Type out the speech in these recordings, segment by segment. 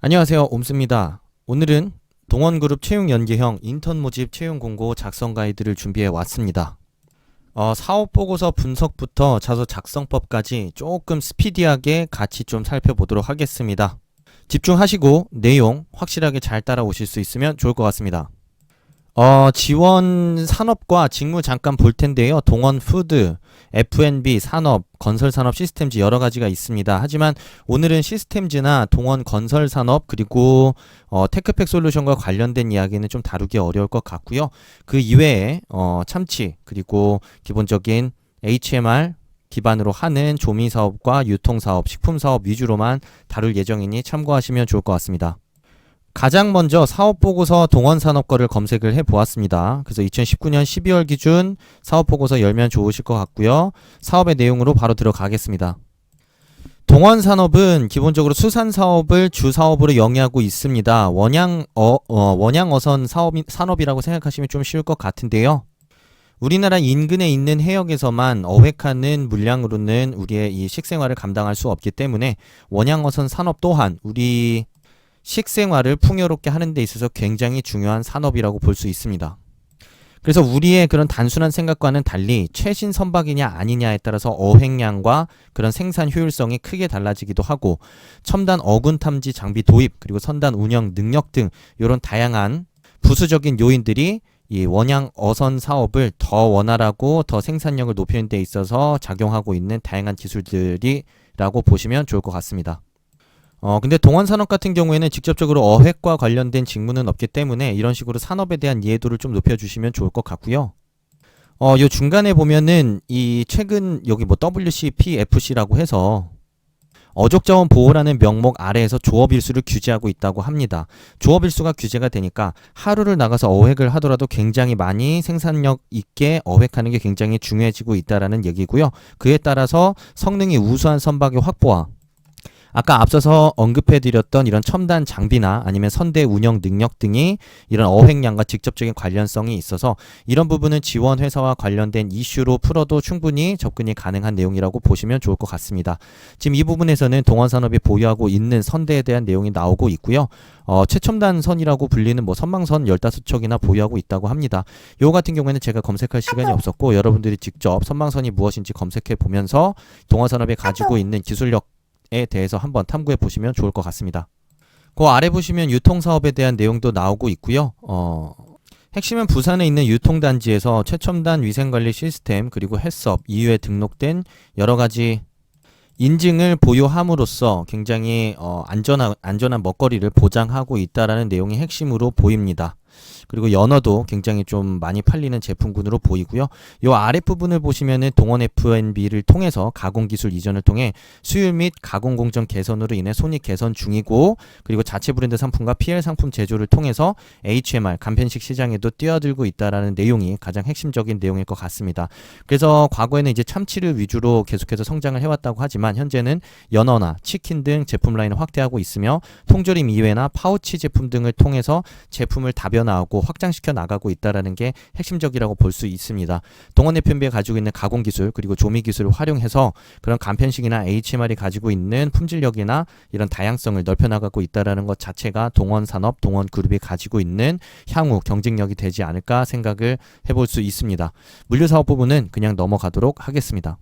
안녕하세요. 옴스입니다. 오늘은 동원그룹 채용연계형 인턴 모집 채용 공고 작성 가이드를 준비해 왔습니다. 사업보고서 분석부터 자소 작성법까지 조금 스피디하게 같이 좀 살펴보도록 하겠습니다. 집중하시고 내용 확실하게 잘 따라오실 수 있으면 좋을 것 같습니다. 지원 산업과 직무 잠깐 볼 텐데요. 동원 푸드, F&B 산업, 건설 산업 시스템즈 여러 가지가 있습니다. 하지만 오늘은 시스템즈나 동원 건설 산업 그리고 테크팩 솔루션과 관련된 이야기는 좀 다루기 어려울 것 같고요. 그 이외에 참치 그리고 기본적인 HMR 기반으로 하는 조미 사업과 유통 사업, 식품 사업 위주로만 다룰 예정이니 참고하시면 좋을 것 같습니다. 가장 먼저 사업보고서 동원산업거를 검색을 해보았습니다. 그래서 2019년 12월 기준 사업보고서 열면 좋으실 것 같고요. 사업의 내용으로 바로 들어가겠습니다. 동원산업은 기본적으로 수산사업을 주사업으로 영위하고 있습니다. 원양어선 산업이라고 생각하시면 좀 쉬울 것 같은데요. 우리나라 인근에 있는 해역에서만 어획하는 물량으로는 우리의 이 식생활을 감당할 수 없기 때문에 원양어선 산업 또한 우리 식생활을 풍요롭게 하는 데 있어서 굉장히 중요한 산업이라고 볼 수 있습니다. 그래서 우리의 그런 단순한 생각과는 달리 최신 선박이냐 아니냐에 따라서 어획량과 그런 생산 효율성이 크게 달라지기도 하고 첨단 어군 탐지 장비 도입 그리고 선단 운영 능력 등 이런 다양한 부수적인 요인들이 이 원양 어선 사업을 더 원활하고 더 생산력을 높이는 데 있어서 작용하고 있는 다양한 기술들이라고 보시면 좋을 것 같습니다. 근데 동원산업 같은 경우에는 직접적으로 어획과 관련된 직무는 없기 때문에 이런 식으로 산업에 대한 이해도를 좀 높여주시면 좋을 것 같고요. 요 중간에 보면은 이 최근 여기 뭐 WCPFC라고 해서 어족자원 보호라는 명목 아래에서 조업일수를 규제하고 있다고 합니다. 조업일수가 규제가 되니까 하루를 나가서 어획을 하더라도 굉장히 많이 생산력 있게 어획하는 게 굉장히 중요해지고 있다라는 얘기고요. 그에 따라서 성능이 우수한 선박의 확보와 아까 앞서서 언급해드렸던 이런 첨단 장비나 아니면 선대 운영 능력 등이 이런 어획량과 직접적인 관련성이 있어서 이런 부분은 지원 회사와 관련된 이슈로 풀어도 충분히 접근이 가능한 내용이라고 보시면 좋을 것 같습니다. 지금 이 부분에서는 동원산업이 보유하고 있는 선대에 대한 내용이 나오고 있고요. 최첨단 선이라고 불리는 뭐 선망선 15척이나 보유하고 있다고 합니다. 요 같은 경우에는 제가 검색할 시간이 없었고 여러분들이 직접 선망선이 무엇인지 검색해 보면서 동원산업이 가지고 있는 기술력 에 대해서 한번 탐구해 보시면 좋을 것 같습니다. 그 아래 보시면 유통사업에 대한 내용도 나오고 있고요. 핵심은 부산에 있는 유통단지에서 최첨단 위생관리 시스템 그리고 해썹 이후에 등록된 여러 가지 인증을 보유함으로써 굉장히 안전한 먹거리를 보장하고 있다라는 내용이 핵심으로 보입니다. 그리고 연어도 굉장히 좀 많이 팔리는 제품군으로 보이고요. 이 아랫부분을 보시면은 동원 F&B를 통해서 가공기술 이전을 통해 수율 및 가공 공정 개선으로 인해 손익 개선 중이고 그리고 자체 브랜드 상품과 PL 상품 제조를 통해서 HMR 간편식 시장에도 뛰어들고 있다라는 내용이 가장 핵심적인 내용일 것 같습니다. 그래서 과거에는 이제 참치를 위주로 계속해서 성장을 해왔다고 하지만 현재는 연어나 치킨 등 제품 라인을 확대하고 있으며 통조림 이외나 파우치 제품 등을 통해서 제품을 다변화하고 확장시켜 나가고 있다라는 게 핵심적이라고 볼 수 있습니다. 동원 F&B가 가지고 있는 가공 기술 그리고 조미 기술을 활용해서 그런 간편식이나 HMR이 가지고 있는 품질력이나 이런 다양성을 넓혀 나가고 있다라는 것 자체가 동원 산업, 동원 그룹이 가지고 있는 향후 경쟁력이 되지 않을까 생각을 해볼 수 있습니다. 물류 사업 부분은 그냥 넘어가도록 하겠습니다.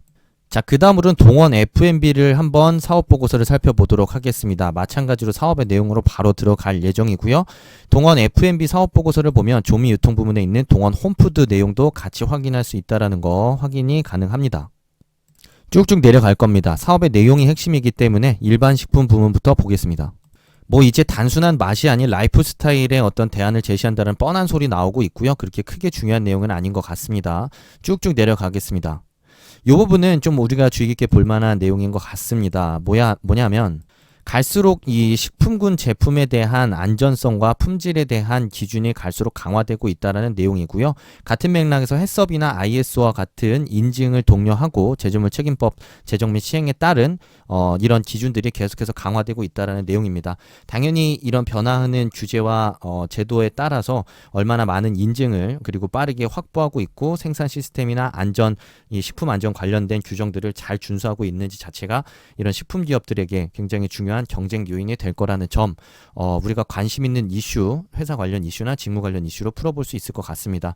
자, 그 다음으로는 동원 F&B를 한번 사업보고서를 살펴보도록 하겠습니다. 마찬가지로 사업의 내용으로 바로 들어갈 예정이고요. 동원 F&B 사업보고서를 보면 조미 유통 부문에 있는 동원 홈푸드 내용도 같이 확인할 수 있다는 거 확인이 가능합니다. 쭉쭉 내려갈 겁니다. 사업의 내용이 핵심이기 때문에 일반 식품 부문부터 보겠습니다. 뭐 이제 단순한 맛이 아닌 라이프 스타일의 어떤 대안을 제시한다는 뻔한 소리 나오고 있고요. 그렇게 크게 중요한 내용은 아닌 것 같습니다. 쭉쭉 내려가겠습니다. 이 부분은 좀 우리가 주의 깊게 볼 만한 내용인 것 같습니다. 뭐냐면 갈수록 이 식품군 제품에 대한 안전성과 품질에 대한 기준이 갈수록 강화되고 있다는 내용이고요. 같은 맥락에서 해썹이나 ISO와 같은 인증을 독려하고 제조물 책임법 제정 및 시행에 따른 이런 기준들이 계속해서 강화되고 있다는 내용입니다. 당연히 이런 변화하는 규제와 제도에 따라서 얼마나 많은 인증을 그리고 빠르게 확보하고 있고 생산 시스템이나 안전, 이 식품 안전 관련된 규정들을 잘 준수하고 있는지 자체가 이런 식품 기업들에게 굉장히 중요한 중요한 경쟁 요인이 될 거라는 점, 우리가 관심 있는 이슈, 회사 관련 이슈나 직무 관련 이슈로 풀어볼 수 있을 것 같습니다.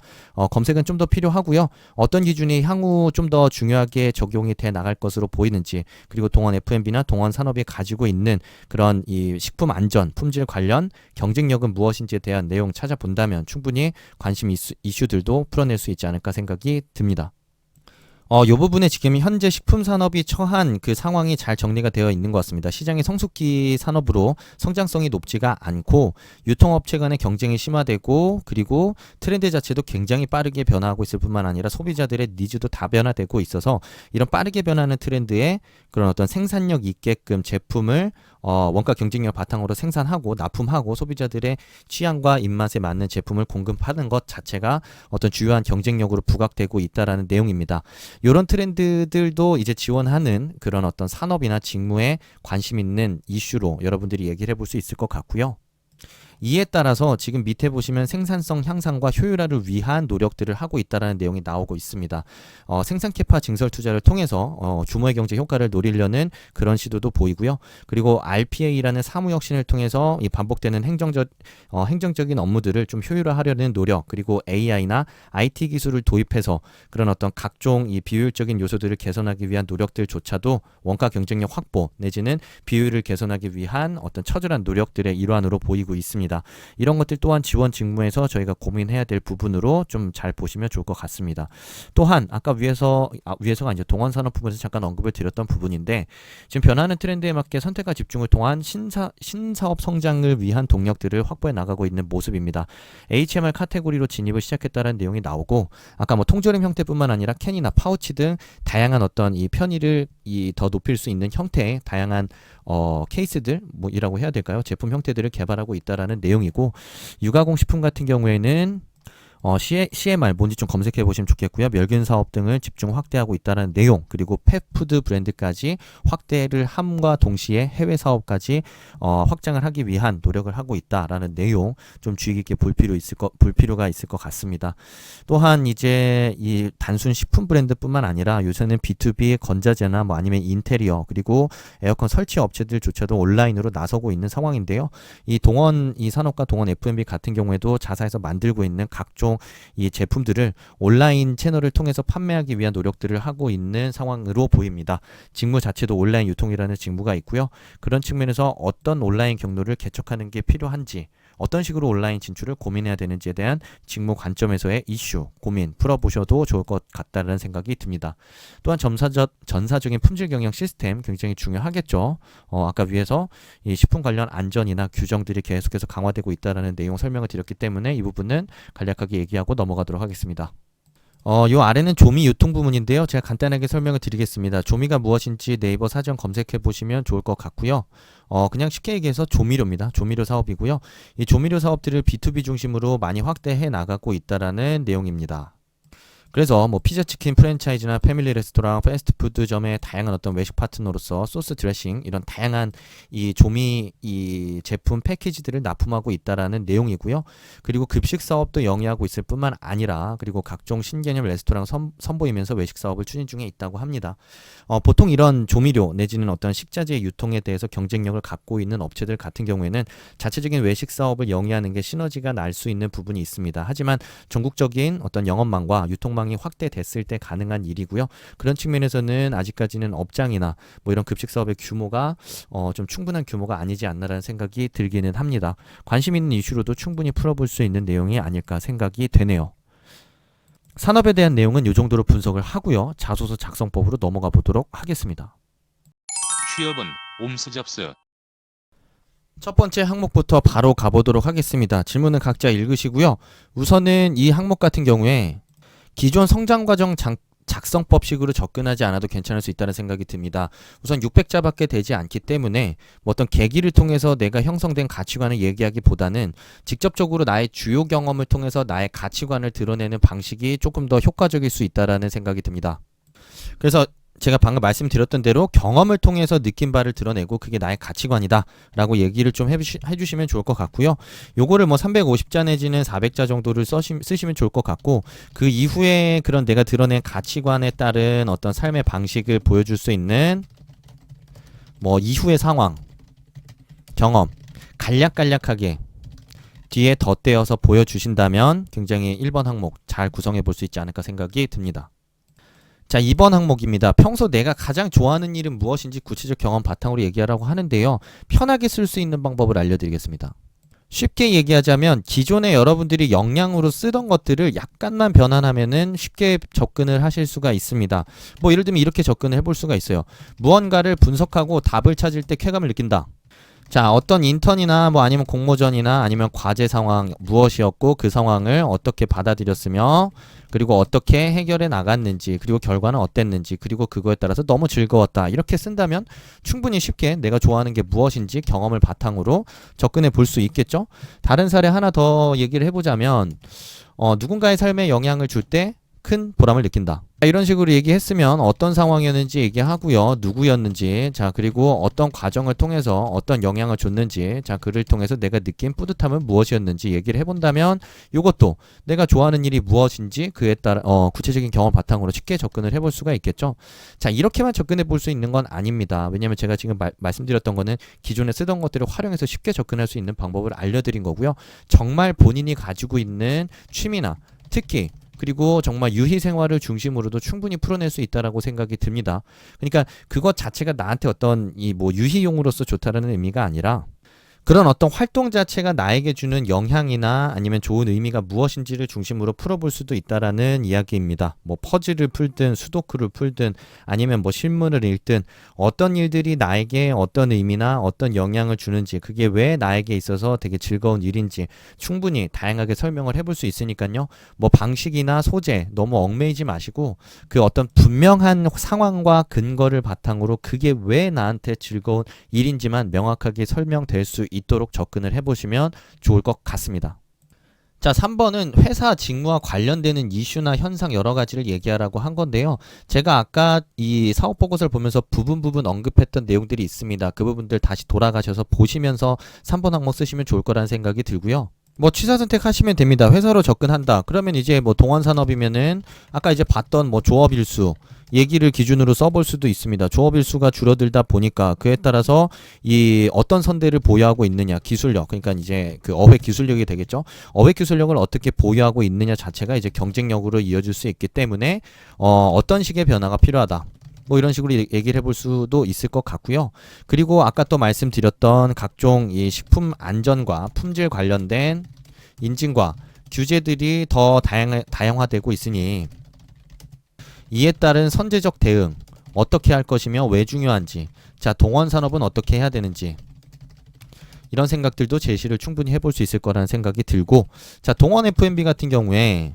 검색은 좀 더 필요하고요. 어떤 기준이 향후 좀 더 중요하게 적용이 돼 나갈 것으로 보이는지, 그리고 동원 F&B나 동원 산업이 가지고 있는 그런 이 식품 안전, 품질 관련 경쟁력은 무엇인지에 대한 내용 찾아본다면 충분히 관심 이슈들도 풀어낼 수 있지 않을까 생각이 듭니다. 요 부분에 지금 현재 식품 산업이 처한 그 상황이 잘 정리가 되어 있는 것 같습니다. 시장이 성숙기 산업으로 성장성이 높지가 않고 유통업체 간의 경쟁이 심화되고, 그리고 트렌드 자체도 굉장히 빠르게 변화하고 있을 뿐만 아니라 소비자들의 니즈도 다 변화되고 있어서 이런 빠르게 변하는 트렌드에 그런 어떤 생산력 있게끔 제품을 원가 경쟁력 바탕으로 생산하고 납품하고 소비자들의 취향과 입맛에 맞는 제품을 공급하는 것 자체가 어떤 주요한 경쟁력으로 부각되고 있다라는 내용입니다. 이런 트렌드들도 이제 지원하는 그런 어떤 산업이나 직무에 관심 있는 이슈로 여러분들이 얘기를 해볼 수 있을 것 같고요. 이에 따라서 지금 밑에 보시면 생산성 향상과 효율화를 위한 노력들을 하고 있다는 내용이 나오고 있습니다. 생산 캐파 증설 투자를 통해서 규모의 경제 효과를 노리려는 그런 시도도 보이고요. 그리고 RPA라는 사무 혁신을 통해서 이 반복되는 행정적인 업무들을 좀 효율화하려는 노력, 그리고 AI나 IT 기술을 도입해서 그런 어떤 각종 이 비효율적인 요소들을 개선하기 위한 노력들조차도 원가 경쟁력 확보 내지는 비효율을 개선하기 위한 어떤 처절한 노력들의 일환으로 보이고 있습니다. 이런 것들 또한 지원 직무에서 저희가 고민해야 될 부분으로 좀 잘 보시면 좋을 것 같습니다. 또한 아까 위에서가 이제 동원 산업 부분에서 잠깐 언급을 드렸던 부분인데, 지금 변하는 트렌드에 맞게 선택과 집중을 통한 신사업 성장을 위한 동력들을 확보해 나가고 있는 모습입니다. HMR 카테고리로 진입을 시작했다는 내용이 나오고, 아까 뭐 통조림 형태뿐만 아니라 캔이나 파우치 등 다양한 어떤 이 편의를 더 높일 수 있는 형태의 다양한 케이스들 뭐이라고 해야 될까요? 제품 형태들을 개발하고 있다라는 내용이고, 유가공 식품 같은 경우에는 CMR 뭔지 좀 검색해 보시면 좋겠고요. 멸균 사업 등을 집중 확대하고 있다는 내용, 그리고 펫푸드 브랜드까지 확대를 함과 동시에 해외 사업까지 확장을 하기 위한 노력을 하고 있다라는 내용 좀 주의 깊게 볼 필요가 있을 것 같습니다. 또한 이제 이 단순 식품 브랜드뿐만 아니라 요새는 B2B 건자재나 뭐 아니면 인테리어 그리고 에어컨 설치 업체들조차도 온라인으로 나서고 있는 상황인데요. 이 동원 이 산업과 동원 F&B 같은 경우에도 자사에서 만들고 있는 각종 이 제품들을 온라인 채널을 통해서 판매하기 위한 노력들을 하고 있는 상황으로 보입니다. 직무 자체도 온라인 유통이라는 직무가 있고요. 그런 측면에서 어떤 온라인 경로를 개척하는 게 필요한지, 어떤 식으로 온라인 진출을 고민해야 되는지에 대한 직무 관점에서의 이슈, 고민 풀어보셔도 좋을 것 같다는 생각이 듭니다. 또한 전사적인 품질 경영 시스템 굉장히 중요하겠죠. 아까 위에서 이 식품 관련 안전이나 규정들이 계속해서 강화되고 있다는 내용 설명을 드렸기 때문에 이 부분은 간략하게 얘기하고 넘어가도록 하겠습니다. 요 아래는 조미 유통 부문인데요. 제가 간단하게 설명을 드리겠습니다. 조미가 무엇인지 네이버 사전 검색해 보시면 좋을 것 같고요. 그냥 쉽게 얘기해서 조미료입니다. 조미료 사업이고요. 이 조미료 사업들을 B2B 중심으로 많이 확대해 나가고 있다라는 내용입니다. 그래서 뭐 피자치킨 프랜차이즈나 패밀리 레스토랑, 패스트푸드점의 다양한 어떤 외식 파트너로서 소스 드레싱 이런 다양한 이 조미 이 제품 패키지들을 납품하고 있다라는 내용이고요. 그리고 급식 사업도 영위하고 있을 뿐만 아니라 그리고 각종 신개념 레스토랑 선보이면서 외식 사업을 추진 중에 있다고 합니다. 보통 이런 조미료 내지는 어떤 식자재 유통에 대해서 경쟁력을 갖고 있는 업체들 같은 경우에는 자체적인 외식 사업을 영위하는 게 시너지가 날 수 있는 부분이 있습니다. 하지만 전국적인 어떤 영업망과 유통망 이 확대됐을 때 가능한 일이고요. 그런 측면에서는 아직까지는 업장이나 뭐 이런 급식 사업의 규모가 좀 충분한 규모가 아니지 않나라는 생각이 들기는 합니다. 관심 있는 이슈로도 충분히 풀어볼 수 있는 내용이 아닐까 생각이 되네요. 산업에 대한 내용은 이 정도로 분석을 하고요. 자소서 작성법으로 넘어가 보도록 하겠습니다. 취업은 옴수접수. 첫 번째 항목부터 바로 가보도록 하겠습니다. 질문은 각자 읽으시고요. 우선은 이 항목 같은 경우에 기존 성장과정 작성법식으로 접근하지 않아도 괜찮을 수 있다는 생각이 듭니다. 우선 600자밖에 되지 않기 때문에 뭐 어떤 계기를 통해서 내가 형성된 가치관을 얘기하기보다는 직접적으로 나의 주요 경험을 통해서 나의 가치관을 드러내는 방식이 조금 더 효과적일 수 있다는 생각이 듭니다. 그래서 제가 방금 말씀드렸던 대로 경험을 통해서 느낀 바를 드러내고 그게 나의 가치관이다 라고 얘기를 좀 해주시면 좋을 것 같고요. 요거를 뭐 350자 내지는 400자 정도를 쓰시면 좋을 것 같고, 그 이후에 그런 내가 드러낸 가치관에 따른 어떤 삶의 방식을 보여줄 수 있는 뭐 이후의 상황, 경험 간략간략하게 뒤에 덧대어서 보여주신다면 굉장히 1번 항목 잘 구성해 볼 수 있지 않을까 생각이 듭니다. 자, 2번 항목입니다. 평소 내가 가장 좋아하는 일은 무엇인지 구체적 경험 바탕으로 얘기하라고 하는데요. 편하게 쓸 수 있는 방법을 알려드리겠습니다. 쉽게 얘기하자면 기존에 여러분들이 역량으로 쓰던 것들을 약간만 변환하면은 쉽게 접근을 하실 수가 있습니다. 뭐 예를 들면 이렇게 접근을 해볼 수가 있어요. 무언가를 분석하고 답을 찾을 때 쾌감을 느낀다. 자, 어떤 인턴이나 뭐 아니면 공모전이나 아니면 과제 상황 무엇이었고 그 상황을 어떻게 받아들였으며 그리고 어떻게 해결해 나갔는지 그리고 결과는 어땠는지 그리고 그거에 따라서 너무 즐거웠다 이렇게 쓴다면 충분히 쉽게 내가 좋아하는 게 무엇인지 경험을 바탕으로 접근해 볼 수 있겠죠. 다른 사례 하나 더 얘기를 해보자면 누군가의 삶에 영향을 줄 때 큰 보람을 느낀다. 이런 식으로 얘기했으면 어떤 상황이었는지 얘기하고요. 누구였는지, 자, 그리고 어떤 과정을 통해서 어떤 영향을 줬는지, 자, 그를 통해서 내가 느낀 뿌듯함은 무엇이었는지 얘기를 해본다면 이것도 내가 좋아하는 일이 무엇인지 그에 따라 구체적인 경험 바탕으로 쉽게 접근을 해볼 수가 있겠죠. 자, 이렇게만 접근해 볼 수 있는 건 아닙니다. 왜냐면 제가 지금 말씀드렸던 거는 기존에 쓰던 것들을 활용해서 쉽게 접근할 수 있는 방법을 알려드린 거고요. 정말 본인이 가지고 있는 취미나 특히 그리고 정말 유희 생활을 중심으로도 충분히 풀어낼 수 있다라고 생각이 듭니다. 그러니까 그것 자체가 나한테 어떤 이 뭐 유희용으로서 좋다라는 의미가 아니라 그런 어떤 활동 자체가 나에게 주는 영향이나 아니면 좋은 의미가 무엇인지를 중심으로 풀어볼 수도 있다라는 이야기입니다. 뭐 퍼즐을 풀든 수도크를 풀든 아니면 뭐 실문을 읽든 어떤 일들이 나에게 어떤 의미나 어떤 영향을 주는지 그게 왜 나에게 있어서 되게 즐거운 일인지 충분히 다양하게 설명을 해볼 수 있으니까요. 뭐 방식이나 소재 너무 얽매이지 마시고 그 어떤 분명한 상황과 근거를 바탕으로 그게 왜 나한테 즐거운 일인지만 명확하게 설명될 수 있도록 접근을 해보시면 좋을 것 같습니다. 자, 3번은 회사 직무와 관련되는 이슈나 현상 여러 가지를 얘기하라고 한 건데요. 제가 아까 이 사업 보고서를 보면서 부분 언급했던 내용들이 있습니다. 그 부분들 다시 돌아가셔서 보시면서 3번 항목 쓰시면 좋을 거라는 생각이 들고요. 뭐 취사 선택하시면 됩니다. 회사로 접근한다. 그러면 이제 뭐 동원산업이면은 아까 이제 봤던 뭐 조업일수 얘기를 기준으로 써볼 수도 있습니다. 조업일수가 줄어들다 보니까 그에 따라서 이 어떤 선대를 보유하고 있느냐 기술력 그러니까 이제 그 어획 기술력이 되겠죠. 어획 기술력을 어떻게 보유하고 있느냐 자체가 이제 경쟁력으로 이어질 수 있기 때문에 어떤 식의 변화가 필요하다. 뭐 이런 식으로 얘기를 해볼 수도 있을 것 같고요. 그리고 아까 또 말씀드렸던 각종 이 식품 안전과 품질 관련된 인증과 규제들이 더 다양화되고 있으니 이에 따른 선제적 대응 어떻게 할 것이며 왜 중요한지 자 동원산업은 어떻게 해야 되는지 이런 생각들도 제시를 충분히 해볼 수 있을 거라는 생각이 들고 자 동원 F&B 같은 경우에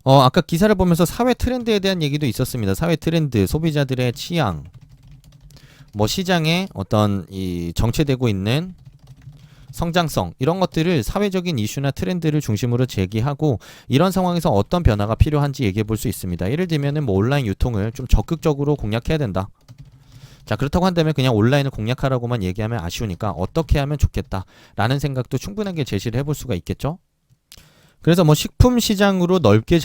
아까 기사를 보면서 사회 트렌드에 대한 얘기도 있었습니다. 사회 트렌드, 소비자들의 취향, 뭐 시장에 어떤 이 정체되고 있는 성장성 이런 것들을 사회적인 이슈나 트렌드를 중심으로 제기하고 이런 상황에서 어떤 변화가 필요한지 얘기해 볼 수 있습니다. 예를 들면은 뭐 온라인 유통을 좀 적극적으로 공략해야 된다. 자 그렇다고 한다면 그냥 온라인을 공략하라고만 얘기하면 아쉬우니까 어떻게 하면 좋겠다라는 생각도 충분하게 제시를 해볼 수가 있겠죠. 그래서 뭐 식품 시장으로 넓게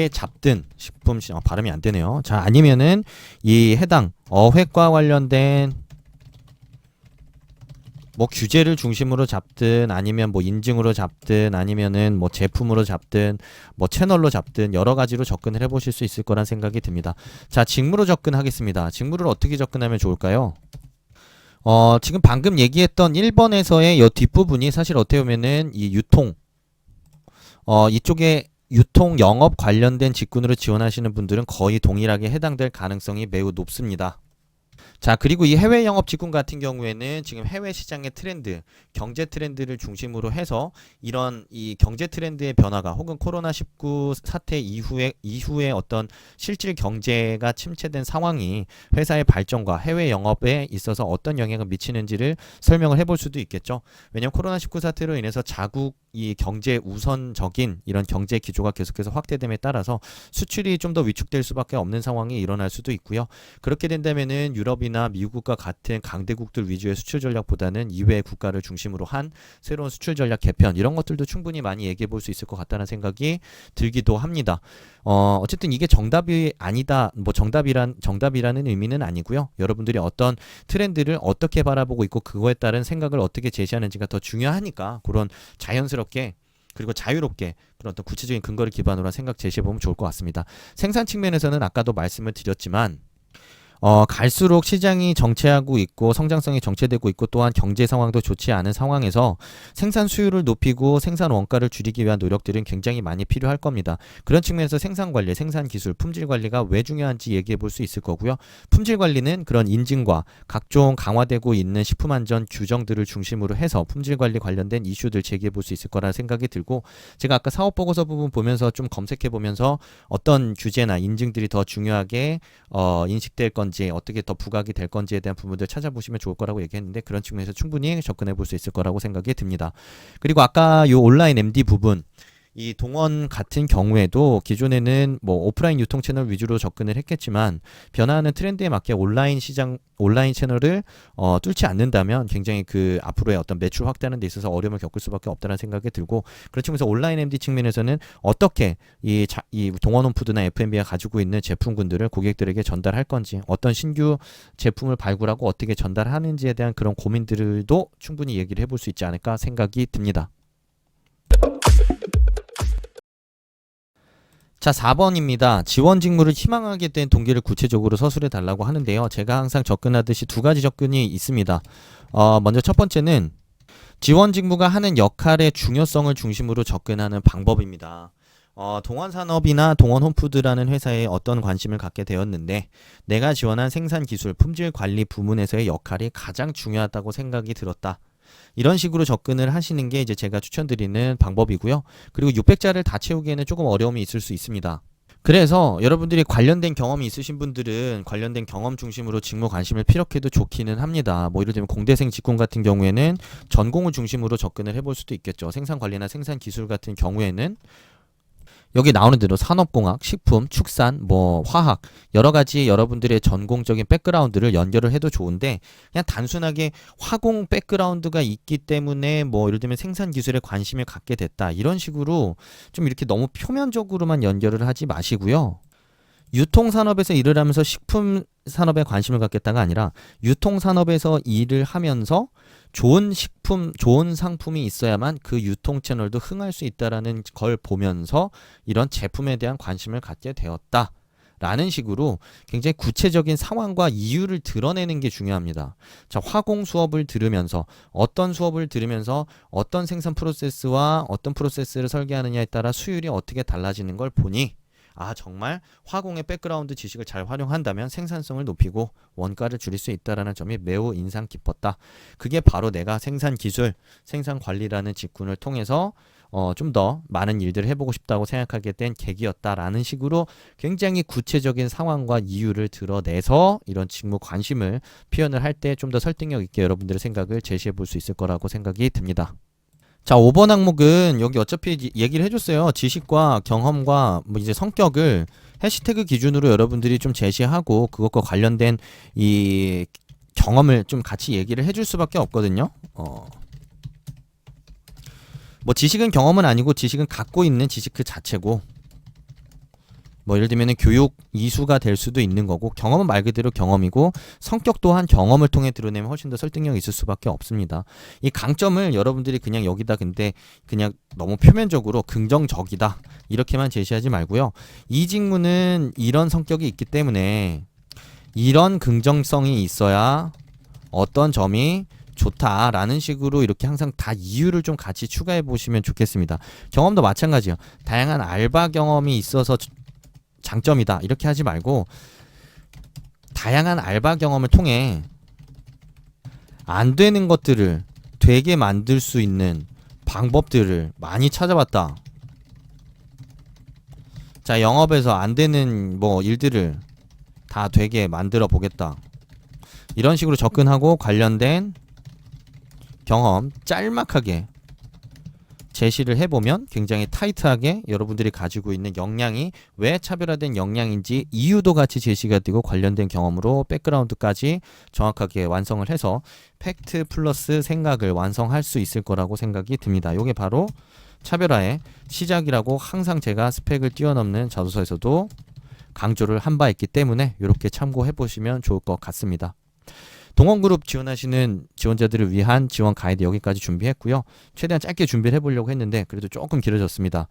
잡든 식품 시장 발음이 안 되네요. 자 아니면은 이 해당 어획과 관련된 뭐 규제를 중심으로 잡든 아니면 뭐 인증으로 잡든 아니면은 뭐 제품으로 잡든 뭐 채널로 잡든 여러 가지로 접근을 해보실 수 있을 거란 생각이 듭니다. 자 직무로 접근하겠습니다. 직무를 어떻게 접근하면 좋을까요? 지금 방금 얘기했던 1번에서의 이 뒷부분이 사실 어떻게 보면은 이 유통 이쪽에 유통 영업 관련된 직군으로 지원하시는 분들은 거의 동일하게 해당될 가능성이 매우 높습니다. 자 그리고 이 해외 영업 직군 같은 경우에는 지금 해외 시장의 트렌드, 경제 트렌드를 중심으로 해서 이런 이 경제 트렌드의 변화가 혹은 코로나19 사태 이후에 어떤 실질 경제가 침체된 상황이 회사의 발전과 해외 영업에 있어서 어떤 영향을 미치는지를 설명을 해볼 수도 있겠죠. 왜냐하면 코로나19 사태로 인해서 자국 이 경제 우선적인 이런 경제 기조가 계속해서 확대됨에 따라서 수출이 좀 더 위축될 수밖에 없는 상황이 일어날 수도 있고요. 그렇게 된다면은 유럽이나 미국과 같은 강대국들 위주의 수출 전략보다는 이외의 국가를 중심으로 한 새로운 수출 전략 개편 이런 것들도 충분히 많이 얘기해 볼 수 있을 것 같다는 생각이 들기도 합니다. 어쨌든 이게 정답이 아니다. 뭐 정답이라는 의미는 아니고요. 여러분들이 어떤 트렌드를 어떻게 바라보고 있고 그거에 따른 생각을 어떻게 제시하는지가 더 중요하니까 그런 자연스럽게 그리고 자유롭게 그런 어떤 구체적인 근거를 기반으로 한 생각 제시해보면 좋을 것 같습니다. 생산 측면에서는 아까도 말씀을 드렸지만 갈수록 시장이 정체하고 있고 성장성이 정체되고 있고 또한 경제 상황도 좋지 않은 상황에서 생산 수율을 높이고 생산 원가를 줄이기 위한 노력들은 굉장히 많이 필요할 겁니다. 그런 측면에서 생산 관리, 생산 기술, 품질 관리가 왜 중요한지 얘기해 볼 수 있을 거고요. 품질 관리는 그런 인증과 각종 강화되고 있는 식품 안전 규정들을 중심으로 해서 품질 관리 관련된 이슈들 제기해 볼 수 있을 거라 생각이 들고 제가 아까 사업 보고서 부분 보면서 좀 검색해 보면서 어떤 규제나 인증들이 더 중요하게 인식될 건지 어떻게 더 부각이 될 건지에 대한 부분들 찾아보시면 좋을 거라고 얘기했는데 그런 측면에서 충분히 접근해 볼 수 있을 거라고 생각이 듭니다. 그리고 아까 요 온라인 MD 부분 이 동원 같은 경우에도 기존에는 뭐 오프라인 유통 채널 위주로 접근을 했겠지만 변화하는 트렌드에 맞게 온라인 채널을 뚫지 않는다면 굉장히 그 앞으로의 어떤 매출 확대하는 데 있어서 어려움을 겪을 수밖에 없다는 생각이 들고 그런 측면에서 온라인 MD 측면에서는 어떻게 이 동원홈푸드나 F&B가 가지고 있는 제품군들을 고객들에게 전달할 건지 어떤 신규 제품을 발굴하고 어떻게 전달하는지에 대한 그런 고민들도 충분히 얘기를 해볼 수 있지 않을까 생각이 듭니다. 자, 4번입니다. 지원 직무를 희망하게 된 동기를 구체적으로 서술해 달라고 하는데요. 제가 항상 접근하듯이 두 가지 접근이 있습니다. 먼저 첫 번째는 지원 직무가 하는 역할의 중요성을 중심으로 접근하는 방법입니다. 동원산업이나 동원홈푸드라는 회사에 어떤 관심을 갖게 되었는데 내가 지원한 생산기술, 품질관리 부문에서의 역할이 가장 중요하다고 생각이 들었다. 이런 식으로 접근을 하시는 게 이제 제가 추천드리는 방법이고요. 그리고 600자를 다 채우기에는 조금 어려움이 있을 수 있습니다. 그래서 여러분들이 관련된 경험이 있으신 분들은 관련된 경험 중심으로 직무 관심을 피력해도 좋기는 합니다. 뭐 예를 들면 공대생 직군 같은 경우에는 전공을 중심으로 접근을 해볼 수도 있겠죠. 생산관리나 생산기술 같은 경우에는 여기 나오는 대로 산업공학, 식품, 축산, 뭐 화학 여러 가지 여러분들의 전공적인 백그라운드를 연결을 해도 좋은데 그냥 단순하게 화공 백그라운드가 있기 때문에 뭐 예를 들면 생산 기술에 관심을 갖게 됐다 이런 식으로 좀 이렇게 너무 표면적으로만 연결을 하지 마시고요. 유통산업에서 일을 하면서 식품 산업에 관심을 갖겠다가 아니라 유통산업에서 일을 하면서 좋은 식품, 좋은 상품이 있어야만 그 유통 채널도 흥할 수 있다라는 걸 보면서 이런 제품에 대한 관심을 갖게 되었다. 라는 식으로 굉장히 구체적인 상황과 이유를 드러내는 게 중요합니다. 자, 화공 수업을 들으면서 어떤 수업을 들으면서 어떤 생산 프로세스와 어떤 프로세스를 설계하느냐에 따라 수율이 어떻게 달라지는 걸 보니 정말 화공의 백그라운드 지식을 잘 활용한다면 생산성을 높이고 원가를 줄일 수 있다는 점이 매우 인상 깊었다. 그게 바로 내가 생산 기술, 생산 관리라는 직군을 통해서 좀 더 많은 일들을 해보고 싶다고 생각하게 된 계기였다라는 식으로 굉장히 구체적인 상황과 이유를 드러내서 이런 직무 관심을 표현을 할 때 좀 더 설득력 있게 여러분들의 생각을 제시해 볼 수 있을 거라고 생각이 듭니다. 자, 5번 항목은 여기 어차피 얘기를 해줬어요. 지식과 경험과 뭐 이제 성격을 해시태그 기준으로 여러분들이 좀 제시하고 그것과 관련된 이 경험을 좀 같이 얘기를 해줄 수밖에 없거든요. 뭐 지식은 경험은 아니고 지식은 갖고 있는 지식 그 자체고 뭐 예를 들면 교육 이수가 될 수도 있는 거고 경험은 말 그대로 경험이고 성격 또한 경험을 통해 드러내면 훨씬 더 설득력이 있을 수밖에 없습니다. 이 강점을 여러분들이 그냥 여기다 근데 그냥 너무 표면적으로 긍정적이다 이렇게만 제시하지 말고요. 이 직무는 이런 성격이 있기 때문에 이런 긍정성이 있어야 어떤 점이 좋다라는 식으로 이렇게 항상 다 이유를 좀 같이 추가해 보시면 좋겠습니다. 경험도 마찬가지예요. 다양한 알바 경험이 있어서 장점이다 이렇게 하지 말고 다양한 알바 경험을 통해 안 되는 것들을 되게 만들 수 있는 방법들을 많이 찾아봤다. 자, 영업에서 안 되는 뭐 일들을 다 되게 만들어 보겠다. 이런 식으로 접근하고 관련된 경험 짤막하게 제시를 해보면 굉장히 타이트하게 여러분들이 가지고 있는 역량이 왜 차별화된 역량인지 이유도 같이 제시가 되고 관련된 경험으로 백그라운드까지 정확하게 완성을 해서 팩트 플러스 생각을 완성할 수 있을 거라고 생각이 듭니다. 이게 바로 차별화의 시작이라고 항상 제가 스펙을 뛰어넘는 자소서에서도 강조를 한 바 있기 때문에 이렇게 참고해 보시면 좋을 것 같습니다. 동원그룹 지원하시는 지원자들을 위한 지원 가이드 여기까지 준비했고요. 최대한 짧게 준비를 해보려고 했는데 그래도 조금 길어졌습니다.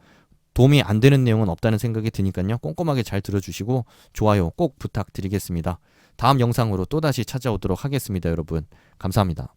도움이 안 되는 내용은 없다는 생각이 드니까요. 꼼꼼하게 잘 들어주시고 좋아요 꼭 부탁드리겠습니다. 다음 영상으로 또다시 찾아오도록 하겠습니다. 여러분 감사합니다.